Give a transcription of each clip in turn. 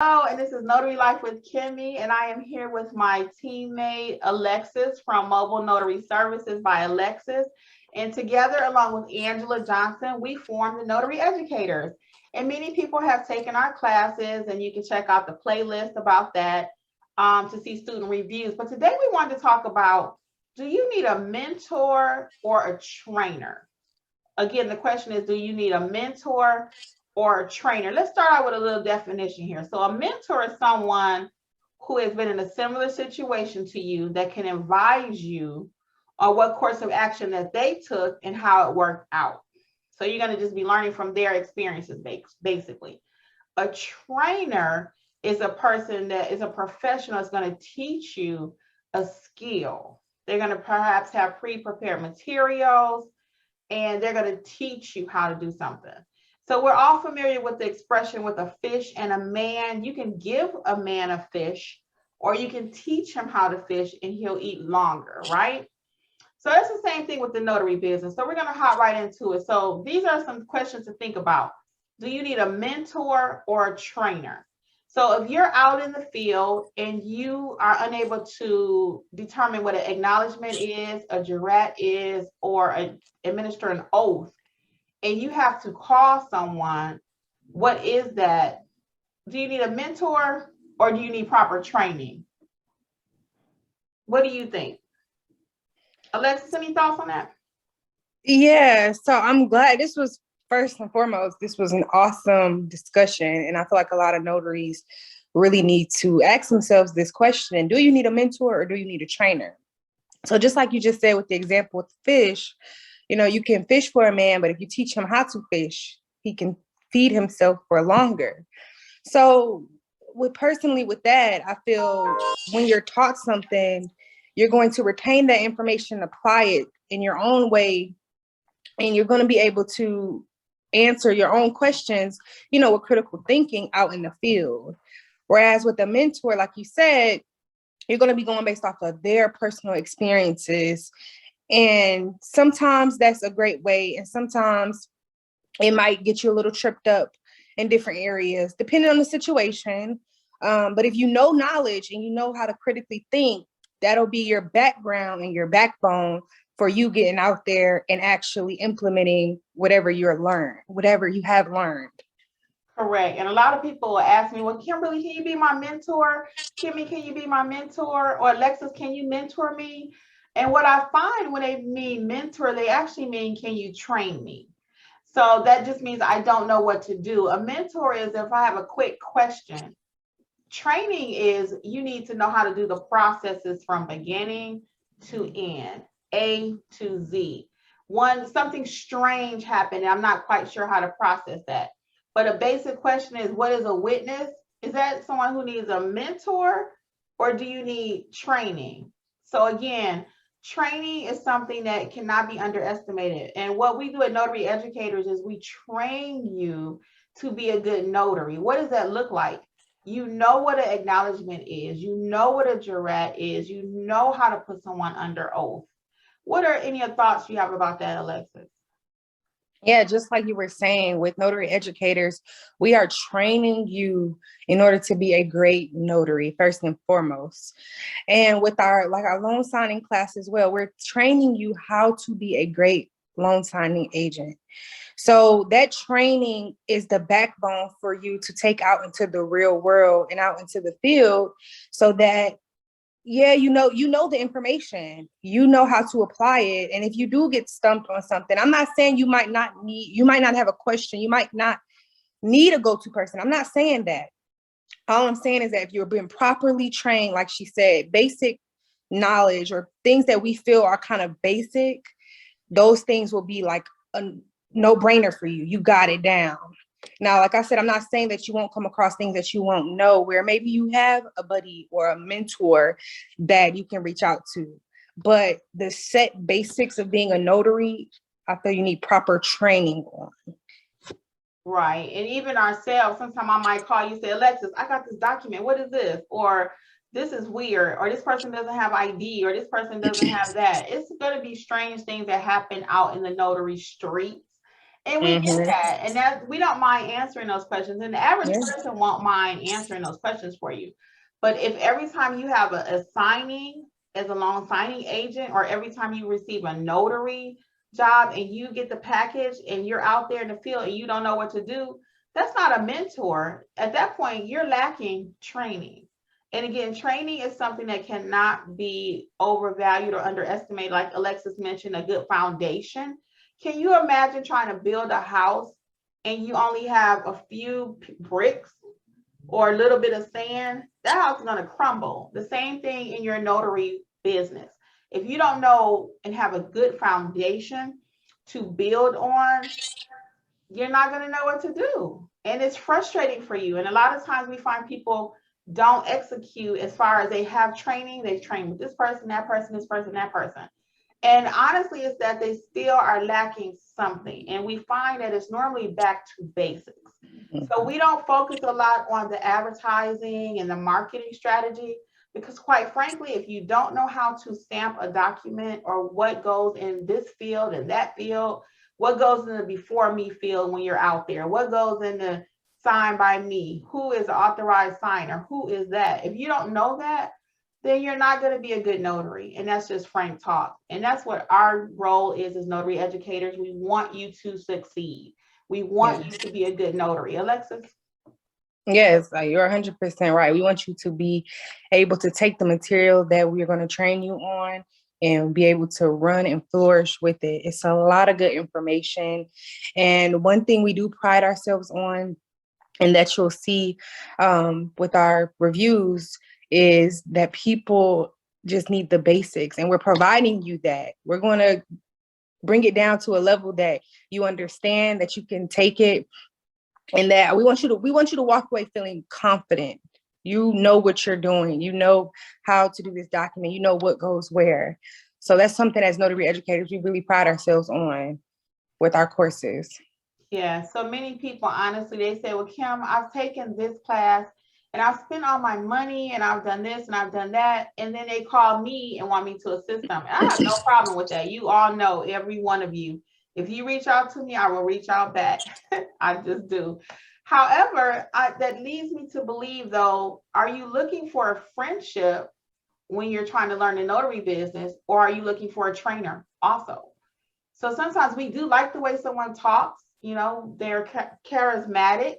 Hello, and this is Notary Life with Kimmi, and I am here with my teammate Alexis from Mobile Notary Services by Alexis. And together, along with Angela Johnson, we formed the Notary Educators. And many people have taken our classes, and you can check out the playlist about that to see student reviews. But today we wanted to talk about, do you need a mentor or a trainer? Again, the question is, do you need a mentor or a trainer? Let's start out with a little definition here. So a mentor is someone who has been in a similar situation to you that can advise you on what course of action that they took and how it worked out. So you're going to just be learning from their experiences, basically. A trainer is a person that is a professional that's going to teach you a skill. They're going to perhaps have pre-prepared materials, and they're going to teach you how to do something. So we're all familiar with the expression with a fish and a man. You can give a man a fish, or you can teach him how to fish and he'll eat longer, right? So it's the same thing with the notary business. So we're going to hop right into it. So these are some questions to think about. Do you need a mentor or a trainer? So if you're out in the field and you are unable to determine what an acknowledgement is, a jurat is, or administer an oath, and you have to call someone, what is that? Do you need a mentor or do you need proper training? What do you think? Alexis, any thoughts on that? Yeah, so I'm glad this was first and foremost, this was an awesome discussion. And I feel like a lot of notaries really need to ask themselves this question. Do you need a mentor or do you need a trainer? So just like you just said with the example with fish, you can fish for a man, but if you teach him how to fish, he can feed himself for longer. So with that, I feel when you're taught something, you're going to retain that information, apply it in your own way, and you're going to be able to answer your own questions, with critical thinking out in the field. Whereas with a mentor, like you said, you're going to be going based off of their personal experiences. And sometimes that's a great way. And sometimes it might get you a little tripped up in different areas, depending on the situation. But if you know knowledge and you know how to critically think, that'll be your background and your backbone for you getting out there and actually implementing whatever you have learned. Correct. And a lot of people will ask me, well, Kimberly, can you be my mentor? Kimmi, can you be my mentor? Or Alexis, can you mentor me? And what I find when they mean mentor, they actually mean, can you train me? So that just means I don't know what to do. A mentor is if I have a quick question. Training is you need to know how to do the processes from beginning to end, A to Z. Something strange happened, and I'm not quite sure how to process that. But a basic question is, what is a witness? Is that someone who needs a mentor, or do you need training? So again, training is something that cannot be underestimated. And what we do at Notary Educators is we train you to be a good notary. What does that look like? You know what an acknowledgement is. You know what a jurat is. You know how to put someone under oath. What are any thoughts you have about that, Alexis? Yeah, just like you were saying, with notary educators, we are training you in order to be a great notary, first and foremost. And with our loan signing class as well, we're training you how to be a great loan signing agent. So that training is the backbone for you to take out into the real world and out into the field so that the information, you know how to apply it. And if you do get stumped on something, I'm not saying you might not have a question. You might not need a go-to person. I'm not saying that. All I'm saying is that if you're being properly trained, like she said, basic knowledge or things that we feel are kind of basic, those things will be like a no-brainer for you. You got it down. Now, like I said, I'm not saying that you won't come across things that you won't know, where maybe you have a buddy or a mentor that you can reach out to. But the set basics of being a notary, I feel you need proper training on. Right. And even ourselves, sometimes I might call you, say, Alexis, I got this document. What is this? Or this is weird, or this person doesn't have ID, or this person doesn't have that. It's going to be strange things that happen out in the notary streets. And we get that. And that we don't mind answering those questions. And the average person won't mind answering those questions for you. But if every time you have a signing as a loan signing agent, or every time you receive a notary job and you get the package and you're out there in the field and you don't know what to do, that's not a mentor. At that point, you're lacking training. And again, training is something that cannot be overvalued or underestimated. Like Alexis mentioned, a good foundation. Can you imagine trying to build a house and you only have a few bricks or a little bit of sand? That house is going to crumble. The same thing in your notary business. If you don't know and have a good foundation to build on, you're not going to know what to do. And it's frustrating for you. And a lot of times we find people don't execute as far as they have training. They train with this person, that person, this person, that person. And honestly, it's that they still are lacking something. And we find that it's normally back to basics. So we don't focus a lot on the advertising and the marketing strategy, because quite frankly, if you don't know how to stamp a document or what goes in this field and that field, what goes in the before me field when you're out there, what goes in the sign by me, who is the authorized signer, who is that? If you don't know that, then you're not going to be a good notary. And that's just frank talk. And that's what our role is as notary educators. We want you to succeed. We want you to be a good notary. Alexis? Yes, you're 100% right. We want you to be able to take the material that we're going to train you on and be able to run and flourish with it. It's a lot of good information. And one thing we do pride ourselves on, and that you'll see with our reviews, is that people just need the basics, and we're providing you that. We're going to bring it down to a level that you understand, that you can take it, and that we want you to walk away feeling confident. You know what you're doing. You know how to do this document. You know what goes where. So that's something as notary educators we really pride ourselves on with our courses. Yeah, so many people, honestly, they say, well, Kim, I've taken this class and I've spent all my money and I've done this and I've done that. And then they call me and want me to assist them. And I have no problem with that. You all know, every one of you, if you reach out to me, I will reach out back. I just do. However, that leads me to believe, though, are you looking for a friendship when you're trying to learn the notary business, or are you looking for a trainer also? So sometimes we do like the way someone talks, you know, they're charismatic.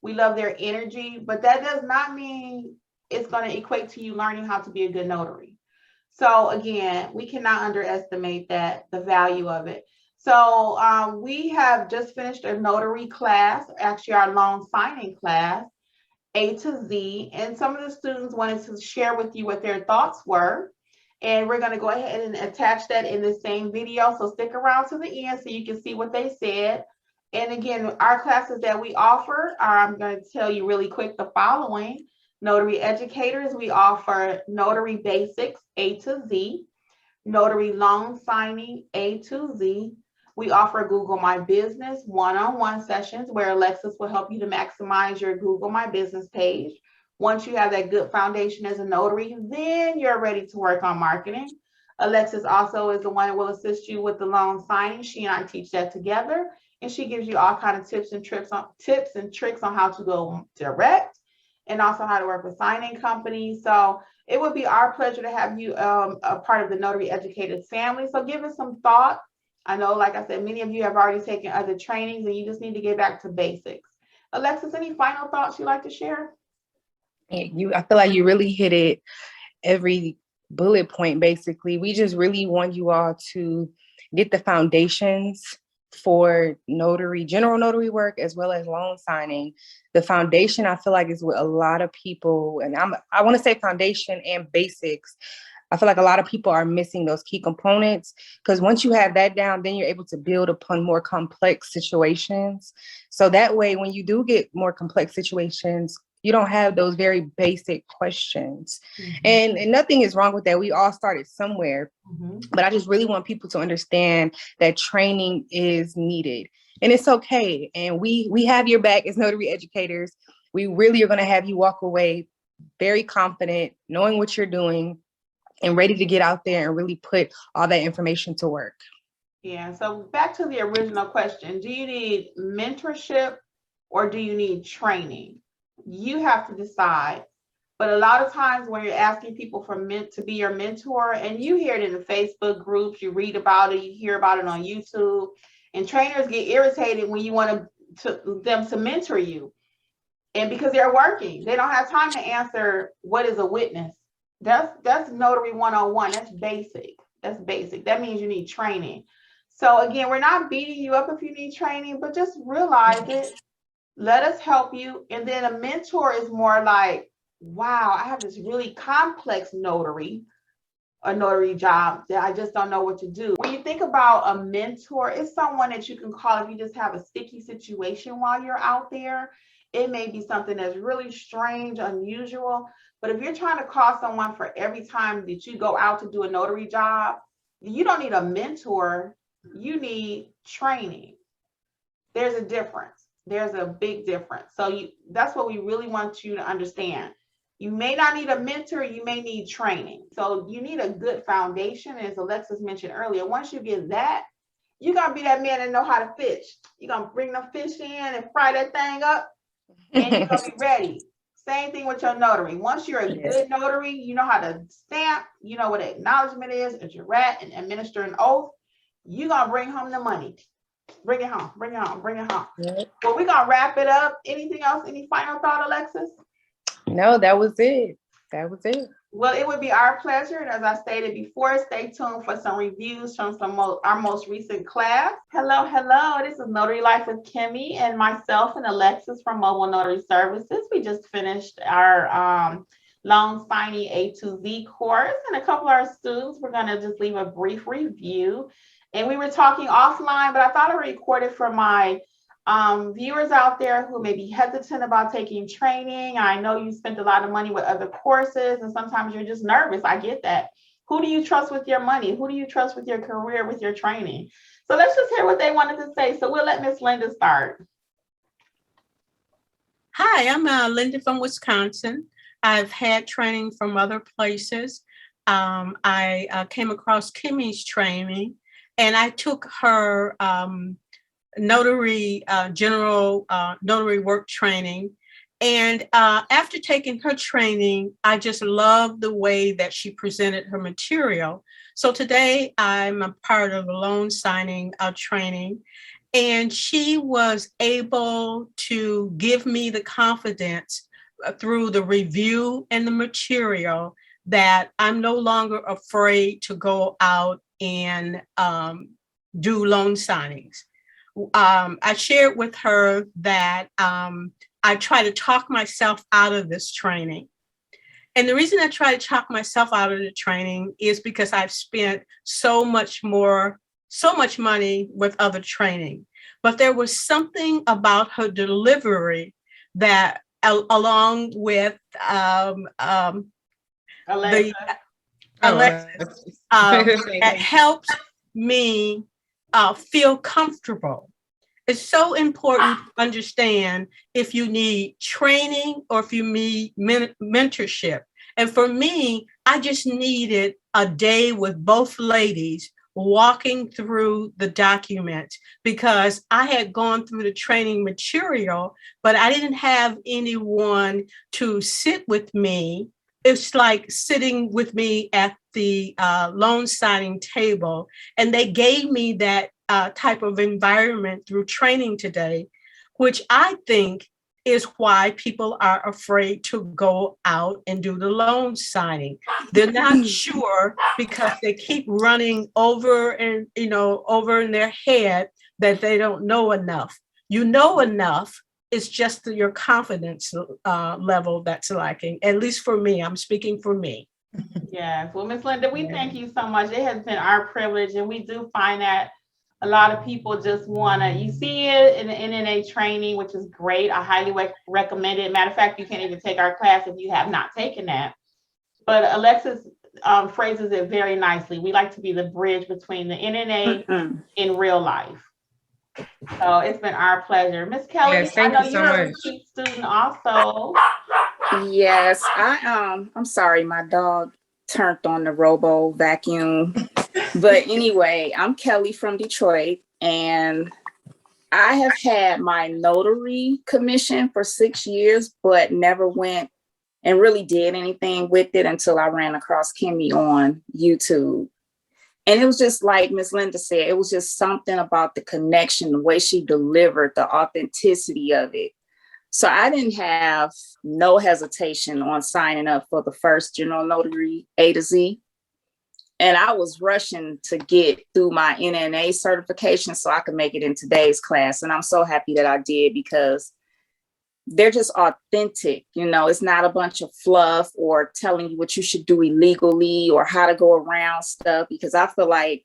We love their energy, but that does not mean it's going to equate to you learning how to be a good notary. So again, we cannot underestimate that, the value of it. So we have just finished a notary class, actually our loan signing class, A to Z, and some of the students wanted to share with you what their thoughts were. And we're going to go ahead and attach that in the same video. So stick around to the end so you can see what they said. And again, our classes that we offer are, I'm going to tell you really quick, the following. Notary educators, we offer notary basics, A to Z. Notary loan signing, A to Z. We offer Google My Business one-on-one sessions where Alexis will help you to maximize your Google My Business page. Once you have that good foundation as a notary, then you're ready to work on marketing. Alexis also is the one that will assist you with the loan signing. She and I teach that together, and she gives you all kinds of tips and tricks on how to go direct, and also how to work with signing companies. So it would be our pleasure to have you a part of the Notary Educators family. So give it some thought. I know, like I said, many of you have already taken other trainings and you just need to get back to basics. Alexis, any final thoughts you'd like to share? I feel like you really hit it, every bullet point, basically. We just really want you all to get the foundations for notary, general notary work, as well as loan signing. The foundation, I feel like, is what a lot of people, and I want to say foundation and basics. I feel like a lot of people are missing those key components, because once you have that down, then you're able to build upon more complex situations. So that way, when you do get more complex situations, you don't have those very basic questions. And nothing is wrong with that. We all started somewhere. But I just really want people to understand that training is needed. And it's okay. And we have your back as notary educators. We really are going to have you walk away very confident, knowing what you're doing, and ready to get out there and really put all that information to work. Yeah, so back to the original question, do you need mentorship or do you need training? You have to decide. But a lot of times when you're asking people to be your mentor, and you hear it in the Facebook groups, you read about it, you hear about it on YouTube, and trainers get irritated when you want them to mentor you. And because they're working, they don't have time to answer what is a witness. That's notary 101. That's basic. That's basic. That means you need training. So again, we're not beating you up if you need training, but just realize it. Let us help you. And then a mentor is more like, wow, I have this really complex a notary job that I just don't know what to do. When you think about a mentor, it's someone that you can call if you just have a sticky situation while you're out there. It may be something that's really strange, unusual, but if you're trying to call someone for every time that you go out to do a notary job, you don't need a mentor, you need training. There's a difference. There's a big difference. So that's what we really want you to understand. You may not need a mentor, you may need training. So you need a good foundation. As Alexis mentioned earlier, once you get that, you're going to be that man that know how to fish. You're going to bring the fish in and fry that thing up, and you're going to be ready. Same thing with your notary. Once you're a good notary, you know how to stamp, you know what an acknowledgement is, a jurat, and administer an oath, you're going to bring home the money. Bring it home, bring it home, bring it home. Yep. Well, we're going to wrap it up. Anything else? Any final thought, Alexis? No, that was it. That was it. Well, it would be our pleasure. And as I stated before, stay tuned for some reviews from our most recent class. Hello, hello. This is Notary Life with Kimmi and myself and Alexis from Mobile Notary Services. We just finished our loan signing A to Z course. And a couple of our students, we're going to just leave a brief review. And we were talking offline, but I thought I recorded for my viewers out there who may be hesitant about taking training. I know you spent a lot of money with other courses, and sometimes you're just nervous. I get that. Who do you trust with your money? Who do you trust with your career, with your training? So let's just hear what they wanted to say. So we'll let Miss Linda start. Hi, I'm Linda from Wisconsin. I've had training from other places. I came across Kimmi's training, and I took her notary general notary work training. And after taking her training, I just loved the way that she presented her material. So today I'm a part of the loan signing training, and she was able to give me the confidence through the review and the material that I'm no longer afraid to go out and do loan signings. I shared with her that I try to talk myself out of this training. And the reason I try to talk myself out of the training is because I've spent so much money with other training. But there was something about her delivery that, along with Alexa, that helps me feel comfortable. It's so important to understand if you need training or if you need mentorship. And for me, I just needed a day with both ladies walking through the documents, because I had gone through the training material, but I didn't have anyone to sit with me. It's like sitting with me at the loan signing table, and they gave me that type of environment through training today, which I think is why people are afraid to go out and do the loan signing. They're not sure because they keep running over and, over in their head that they don't know enough. You know enough. It's just your confidence level that's lacking. At least for me, I'm speaking for me. Yes. Well, Ms. Linda, we thank you so much. It has been our privilege, and we do find that a lot of people just you see it in the NNA training, which is great. I highly recommend it. Matter of fact, you can't even take our class if you have not taken that. But Alexis phrases it very nicely. We like to be the bridge between the NNA in real life. So it's been our pleasure. Miss Kelly, yes, I know you're a repeat student also. Yes, I'm sorry, my dog turned on the robo vacuum. But anyway, I'm Kelly from Detroit, and I have had my notary commission for 6 years, but never went and really did anything with it until I ran across Kimmi on YouTube. And it was just like Miss Linda said, it was just something about the connection, the way she delivered, the authenticity of it. So I didn't have no hesitation on signing up for the first General Notary A to Z. And I was rushing to get through my NNA certification so I could make it in today's class. And I'm so happy that I did, because they're just authentic. You know, it's not a bunch of fluff or telling you what you should do illegally or how to go around stuff, because I feel like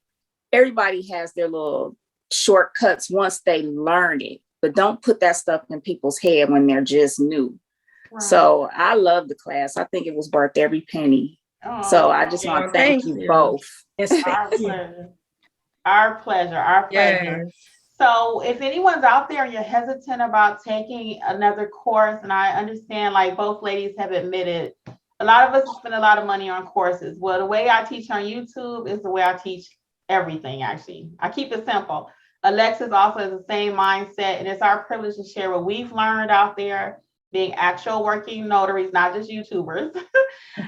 everybody has their little shortcuts once they learn it, but don't put that stuff in people's head when they're just new. Right. So I love the class. I think it was worth every penny. Oh, so I just want to thank you both. It's our pleasure. Our pleasure. Our pleasure. Yes. So if anyone's out there and you're hesitant about taking another course, and I understand, like both ladies have admitted, a lot of us spend a lot of money on courses. Well, the way I teach on YouTube is the way I teach everything, actually. I keep it simple. Alexis also has the same mindset, and it's our privilege to share what we've learned out there, being actual working notaries, not just YouTubers.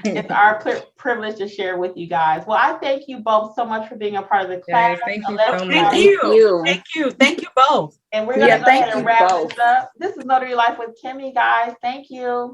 It's our privilege to share with you guys. Well, I thank you both so much for being a part of the class. Yes, thank you so much. Thank you both. And we're going to go ahead and wrap this up. This is Notary Life with Kimmi, guys. Thank you.